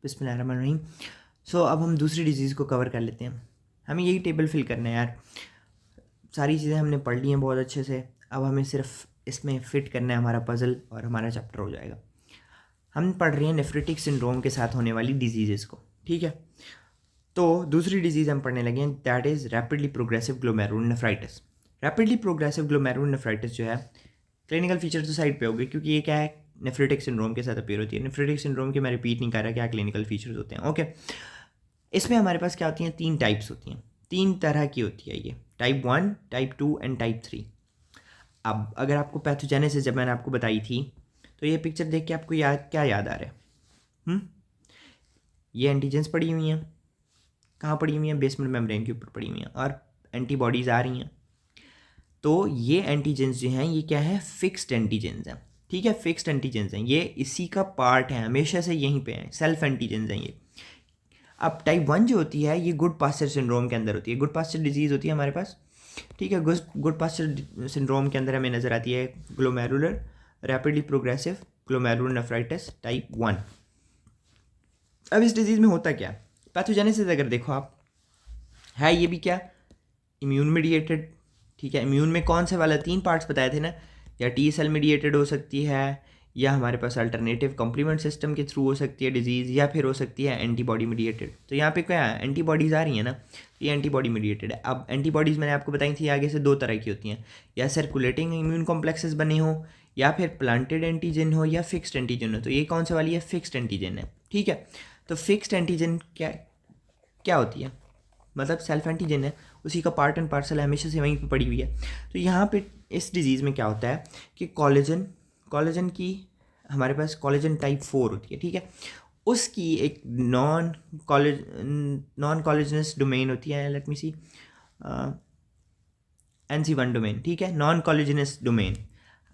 बिस्मिल्लाहिर्रहमानिर्रहीम। सो अब हम दूसरी डिजीज़ को कवर कर लेते हैं। हमें यही टेबल फिल करना है यार। सारी चीज़ें हमने पढ़ ली हैं बहुत अच्छे से, अब हमें सिर्फ इसमें फ़िट करना है हमारा पज़ल और हमारा चैप्टर हो जाएगा। हम पढ़ रहे हैं नेफ्रेटिक सिंड्रोम के साथ होने वाली डिजीज़ को, ठीक है। तो दूसरी डिजीज़ हम पढ़ने लगे हैं, that is rapidly progressive glomerulonephritis. Rapidly progressive glomerulonephritis जो है, क्लिनिकल फीचर तो साइड पे हो गए क्योंकि ये क्या है, नेफ्रेटिक सिंड्रोम के साथ अपीयर होती है। नेफ्रेटिक सिंड्रोम के मैं रिपीट नहीं कर रहा क्या क्लिनिकल फीचर्स होते हैं, ओके। इसमें हमारे पास क्या होती हैं, 3 टाइप्स होती हैं, 3 तरह की होती है ये, टाइप 1, टाइप 2 एंड टाइप 3। अब अगर आपको पैथोजेनेसिस जब मैंने आपको बताई थी तो ये पिक्चर देख के आपको क्या याद आ रहा है? ये एंटीजेंस पड़ी हुई हैं, कहाँ पड़ी हुई हैं? बेसमेंट मेम्ब्रेन के ऊपर पड़ी हुई हैं और एंटीबॉडीज़ आ रही हैं। तो ये एंटीजेंस जो हैं ये क्या है, फिक्स्ड एंटीजेंस हैं, ठीक है। फिक्स्ड एंटीजेंस हैं, ये इसी का पार्ट है, हमेशा से यहीं पे हैं, सेल्फ एंटीजेंस हैं ये। अब टाइप 1 जो होती है ये गुड पास्चर सिंड्रोम के अंदर होती है, गुड पास्चर डिजीज़ होती है हमारे पास, ठीक है। गुड पास्चर सिंड्रोम के अंदर हमें नज़र आती है glomerular rapidly progressive glomerulonephritis type 1। अब इस डिजीज़ में होता क्या है, पैथोजेनेसिस अगर देखो आप, है ये भी क्या, इम्यून मीडिएटेड, ठीक है। इम्यून में कौन से वाला 3 पार्ट्स बताए थे ना, या टी सेल मीडिएटेड हो सकती है, या हमारे पास अल्टरनेटिव कॉम्प्लीमेंट सिस्टम के थ्रू हो सकती है डिजीज़, या फिर हो सकती है एंटीबॉडी मीडिएटेड। तो यहाँ पे क्या है, एंटीबॉडीज़ आ रही हैं ना, तो ये एंटीबॉडी मीडिएटेड है। अब एंटीबॉडीज़ मैंने आपको बताई थी आगे से 2 तरह की होती हैं, या सर्कुलेटिंग इम्यून कॉम्प्लेक्सेस बने हो, या फिर प्लांटेड एंटीजन हो, या फिक्स्ड एंटीजन हो। तो ये कौन से वाली है, फिक्स्ड एंटीजन है, ठीक है। तो फिक्स्ड एंटीजन क्या क्या होती है, मतलब सेल्फ एंटीजन है, उसी का पार्ट एंड पार्सल है, हमेशा से वहीं पे पड़ी हुई है। तो यहाँ पे इस डिजीज़ में क्या होता है कि कॉलेजन की हमारे पास कॉलेजन टाइप 4 होती है, ठीक है। उसकी एक नॉन कॉलेजनस डोमेन होती है, लेट मी सी, NC1 डोमेन, ठीक है। नॉन कॉलेजनस डोमेन,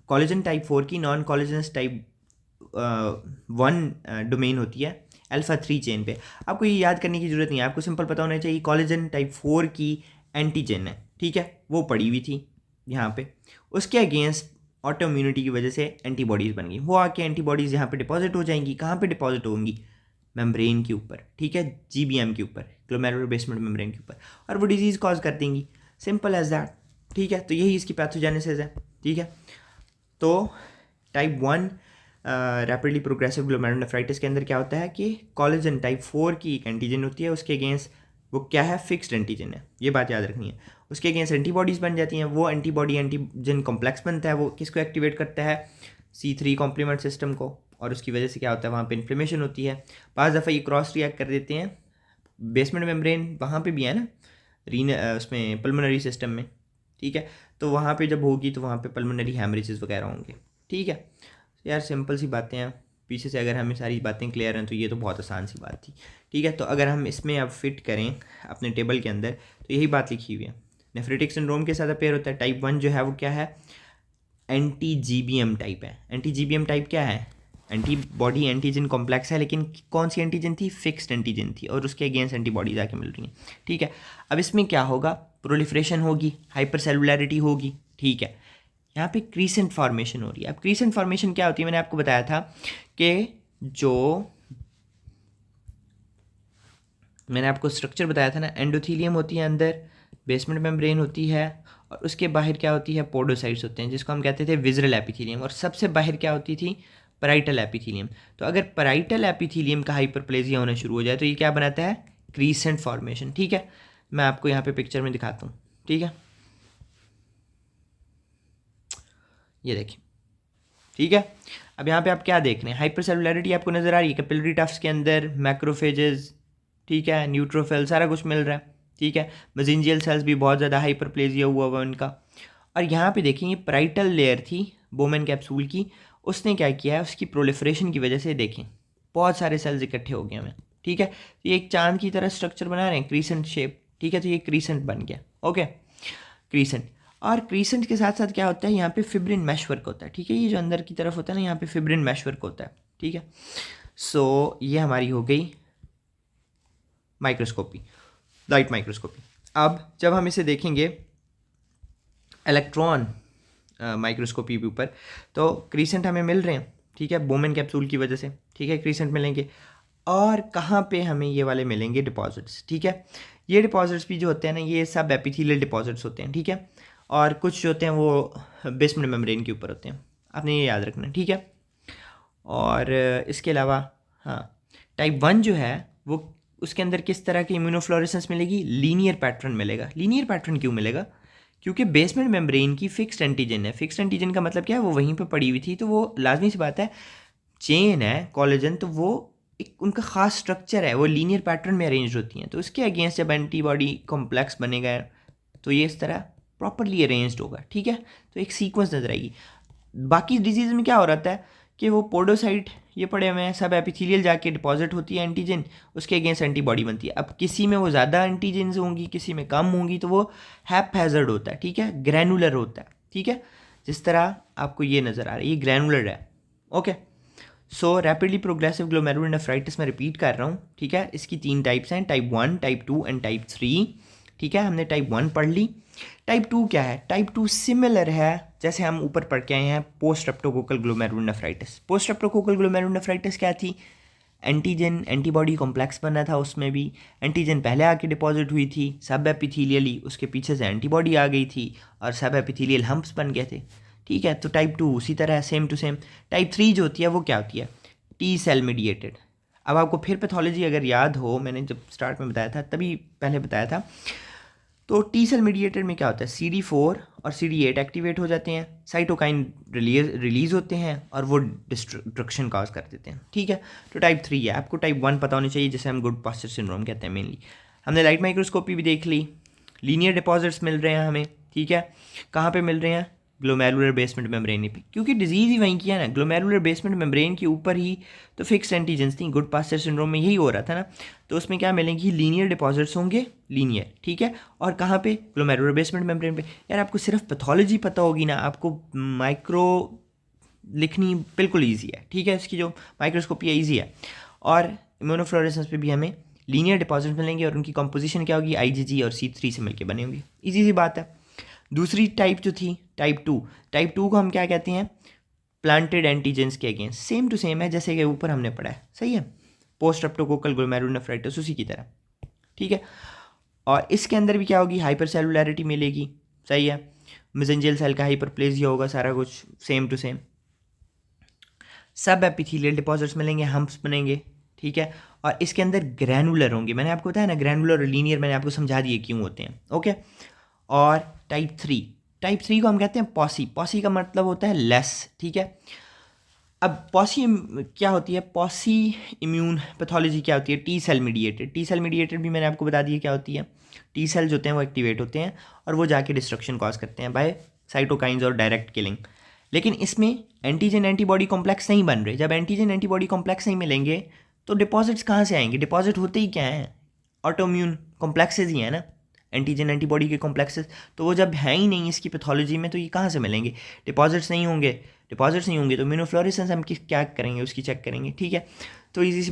कॉलेजन टाइप 4 की नॉन कॉलेजनस टाइप 1 डोमेन होती है अल्फा 3 चेन पे। आपको ये याद करने की ज़रूरत नहीं है, आपको सिंपल पता होना चाहिए कॉलेजन टाइप 4 की एंटीजन है, ठीक है, वो पड़ी हुई थी यहाँ पे, उसके अगेंस्ट ऑटो इम्यूनिटी की वजह से एंटीबॉडीज़ बन गई, वो आके एंटीबॉडीज़ यहाँ पे डिपॉजिट हो जाएंगी। कहाँ पे डिपॉजिट होंगी, मेम्ब्रेन के ऊपर, ठीक है, GBM के ऊपर, ग्लोमेरुलर बेसमेंट मेम्ब्रेन के ऊपर, और वो डिजीज़ कॉज कर देंगी, सिंपल एज दैट, ठीक है। तो यही इसकी पैथोजेनेसिस है, ठीक है। तो टाइप 1 रैपिडली प्रोग्रेसिव ग्लोमेरुलोनेफ्राइटिस के अंदर क्या होता है कि कॉलेजन टाइप 4 की एक एंटीजन होती है, उसके अगेंस्ट वो क्या है, फिक्स्ड एंटीजन है, ये बात याद रखनी है। उसके अगेंस्ट एंटीबॉडीज़ बन जाती हैं, वो एंटीबॉडी एंटीजन कॉम्प्लेक्स बनता है, वो किसको एक्टिवेट करता है, C3 कॉम्प्लीमेंट सिस्टम को, और उसकी वजह से क्या होता है, वहाँ पे इन्फ्लेमेशन होती है। पाँच दफ़ा ये क्रॉस रिएक्ट कर देते हैं, बेसमेंट मेम्ब्रेन वहाँ पे भी है ना, उसमें पल्मोनरी सिस्टम में, ठीक है। तो वहाँ पे जब होगी तो वहाँ पे पल्मोनरी हैमरेजेस वगैरह होंगे, ठीक है। यार सिंपल सी बातें हैं, पीछे से अगर हमें सारी बातें क्लियर हैं तो ये तो बहुत आसान सी बात थी, ठीक है। तो अगर हम इसमें अब फिट करें अपने टेबल के अंदर तो यही बात लिखी हुई है, नेफ्रेटिक सिंड्रोम के साथ अपेयर होता है। टाइप 1 जो है वो क्या है, एंटी GBM टाइप है। एंटी GBM टाइप क्या है, एंटीबॉडी एंटीजन कॉम्प्लेक्स है, लेकिन कौन सी एंटीजन थी, फिक्स्ड एंटीजन थी, और उसके अगेंस्ट एंटीबॉडीज आके मिल रही हैं, ठीक है। अब इसमें क्या होगा, प्रोलिफरेशन होगी, हाइपर सेलुलैरिटी होगी, ठीक है। यहाँ पे क्रीसेंट फॉर्मेशन हो रही है। अब क्रीसेंट फॉर्मेशन क्या होती है, मैंने आपको बताया था कि जो मैंने आपको स्ट्रक्चर बताया था ना, एंडोथीलियम होती है अंदर, बेसमेंट मेम्ब्रेन होती है, और उसके बाहर क्या होती है, पोडोसाइट्स होते हैं, जिसको हम कहते थे विजरल एपिथीलियम, और सबसे बाहर क्या होती थी, पैराइटल एपिथीलियम। तो अगर पैराइटल एपिथीलियम का हाइपरप्लेजिया होना शुरू हो जाए तो ये क्या बनाता है, क्रीसेंट फॉर्मेशन, ठीक है। मैं आपको यहाँ पे पिक्चर में दिखाता हूँ, ठीक है, ये देखिए, ठीक है। अब यहाँ पे आप क्या देख रहे हैं, हाइपर सेलुलैरिटी आपको नज़र आ रही है, कैपिलरी टफ्ट्स के अंदर मैक्रोफेजेस, ठीक है, न्यूट्रोफिल, सारा कुछ मिल रहा है, ठीक है। मेसेंजियल सेल्स भी बहुत ज़्यादा हाइपरप्लेजिया हुआ हुआ उनका। और यहाँ पे देखें, ये पैराइटल लेयर थी बोमेन कैप्सूल की, उसने क्या किया है, उसकी प्रोलिफरेशन की वजह से देखें बहुत सारे सेल्स इकट्ठे हो गए हमें, ठीक है। तो ये एक चांद की तरह स्ट्रक्चर बना रहे हैं, क्रीसेंट शेप, ठीक है। तो ये क्रीसेंट बन गया, ओके, क्रीसेंट। और क्रीसेंट के साथ साथ क्या होता है, यहाँ पे फिब्रिन मैश वर्क होता है, ठीक है। ये जो अंदर की तरफ होता है ना, यहाँ पे फिब्रिन मैश वर्क होता है, ठीक है। सो ये हमारी हो गई माइक्रोस्कोपी, लाइट माइक्रोस्कोपी। अब जब हम इसे देखेंगे इलेक्ट्रॉन माइक्रोस्कोपी के ऊपर, तो क्रीसेंट हमें मिल रहे हैं, ठीक है, बोमेन कैप्सूल की वजह से, ठीक है, क्रीसेंट मिलेंगे। और कहाँ पे हमें ये वाले मिलेंगे डिपॉजिट्स, ठीक है। ये डिपॉजिट्स भी जो होते हैं ना, ये सब एपिथेलियल डिपॉजिट्स होते हैं, ठीक है। और कुछ जो होते हैं वो बेसमेंट मेम्ब्रेन के ऊपर होते हैं, आपने ये याद रखना है, ठीक है। और इसके अलावा हाँ, टाइप 1 जो है वो उसके अंदर किस तरह की इम्यूनोफ्लोरेसेंस मिलेगी, लीनियर पैटर्न मिलेगा। लीनियर पैटर्न क्यों मिलेगा, क्योंकि बेसमेंट मेम्ब्रेन की फिक्स्ड एंटीजन है। फिक्स्ड एंटीजन का मतलब क्या है, वो वहीं पे पड़ी हुई थी, तो वो लाजमी सी बात है, चेन है कोलेजन, तो वो एक उनका ख़ास स्ट्रक्चर है, वो लीनियर पैटर्न में अरेंज होती हैं। तो उसके अगेंस्ट जब एंटीबॉडी कॉम्प्लेक्स बनेगा तो ये इस तरह प्रॉपरली अरेंज्ड होगा, ठीक है। तो एक सीक्वेंस नजर आएगी। बाकी डिजीज़ में क्या हो रहा है कि वो पोडोसाइट ये पड़े हुए हैं, सब एपिथेलियल जाके डिपॉजिट होती है एंटीजन, उसके अगेंस्ट एंटीबॉडी बनती है। अब किसी में वो ज़्यादा एंटीजन्स होंगी, किसी में कम होंगी, तो वो हैप्पैज़र्ड होता है, ठीक है, ग्रैनुलर होता है, ठीक है। जिस तरह आपको ये नज़र आ रहा है, ये ग्रैनुलर है, okay. So rapidly progressive glomerulonephritis मैं रिपीट कर रहा हूँ, ठीक है। इसकी 3 टाइप्स हैं, टाइप 1, टाइप 2 एंड टाइप 3, ठीक है। हमने टाइप 1 पढ़ ली। टाइप 2 क्या है, टाइप 2 सिमिलर है जैसे हम ऊपर पढ़ के आए हैं post streptococcal glomerulonephritis. Post streptococcal glomerulonephritis क्या थी, एंटीजन एंटीबॉडी कॉम्प्लेक्स बना था, उसमें भी एंटीजन पहले आके डिपॉजिट हुई थी सब एपिथेलियली, उसके पीछे से एंटीबॉडी आ गई थी और सब एपिथेलियल हम्प्स बन गए थे, ठीक है। तो टाइप 2 उसी तरह है, सेम टू सेम। टाइप 3 जो होती है वो क्या होती है, टी सेल मीडिएटेड। अब आपको फिर पैथोलॉजी अगर याद हो, मैंने जब स्टार्ट में बताया था तभी पहले बताया था, तो टी सेल मीडिएटेड में क्या होता है, CD4 और CD8 एक्टिवेट हो जाते हैं, साइटोकाइन रिलीज होते हैं और वो डिस्ट्रक्शन काज कर देते हैं, ठीक है। तो टाइप 3 है। आपको टाइप 1 पता होनी चाहिए, जिसे हम गुड पास्चर सिंड्रोम कहते हैं मेनली। हमने लाइट माइक्रोस्कोपी भी देख ली, लीनियर डिपॉजिट्स मिल रहे हैं हमें, ठीक है। कहाँ पे मिल रहे हैं, ग्लोमेरुलर बेसमेंट मेम्ब्रेन पे, क्योंकि डिजीज़ ही वहीं की है ना, ग्लोमेरुलर बेसमेंट मेम्ब्रेन के ऊपर ही तो फिक्स एंटीजेंस थी। गुड पास्चर सिंड्रोम में यही हो रहा था ना, तो उसमें क्या मिलेंगी, लीनियर डिपॉजिट्स होंगे, लीनियर, ठीक है। और कहाँ पे, ग्लोमेरुलर बेसमेंट मेम्ब्रेन पे। यार आपको सिर्फ पैथोलॉजी पता होगी ना, आपको माइक्रो लिखनी बिल्कुल ईजी है, ठीक है। इसकी जो माइक्रोस्कोपी है ईजी है। और इम्यूनोफ्लोरेसेंस पे भी हमें लीनियर डिपॉजिट मिलेंगे और उनकी कंपोजिशन क्या होगी, IgG और C3 से मिलकर बने होंगे, ईजी सी बात है। दूसरी टाइप जो थी टाइप 2, टाइप 2 को हम क्या कहते हैं, प्लांटेड एंटीजेंस के अगेंस्ट, सेम टू सेम है जैसे कि ऊपर हमने पढ़ा है, सही है, पोस्ट स्ट्रेप्टोकोकल ग्लोमेरुलोनेफ्राइटिस उसी की तरह, ठीक है। और इसके अंदर भी क्या होगी, हाइपर सेलुलैरिटी मिलेगी, सही है, मेसेंजियल सेल का हाइपरप्लेजिया होगा, सारा कुछ सेम टू सेम। सब एपिथेलियल डिपॉजिट्स मिलेंगे, हम्प्स बनेंगे, ठीक है। और इसके अंदर ग्रैनुलर होंगे, मैंने आपको बताया ना, ग्रैनुलर और लीनियर मैंने आपको समझा दिए क्यों होते हैं, ओके। और टाइप 3, टाइप 3 को हम कहते हैं पॉसी। पॉसी का मतलब होता है लेस, ठीक है। अब पॉसी क्या होती है, पॉसी इम्यून पैथोलॉजी क्या होती है, T cell mediated. T cell mediated भी मैंने आपको बता दिया क्या होती है। टी सेल्स होते हैं वो एक्टिवेट होते हैं और वो जाके डिस्ट्रक्शन कॉज करते हैं बाय साइटोकाइंस और डायरेक्ट किलिंग। लेकिन इसमें एंटीजन एंटीबॉडी कॉम्प्लेक्स नहीं बन रहे। जब एंटीजन एंटीबॉडी कॉम्प्लेक्स नहीं मिलेंगे तो डिपॉजिट्स कहाँ से आएंगे, डिपॉजिट होते ही क्या हैं, ऑटोम्यून कॉम्प्लेक्सेज ही हैं ना, एंटीजन एंटीबॉडी के कॉम्प्लेक्सेस। तो वो जब है ही नहीं इसकी पैथोलॉजी में, तो ये कहाँ से मिलेंगे, डिपॉजिट्स नहीं होंगे। डिपॉजिट्स नहीं होंगे तो इम्यूनोफ्लोरेसेंस हम क्या करेंगे, उसकी चेक करेंगे, ठीक है। तो इजी सी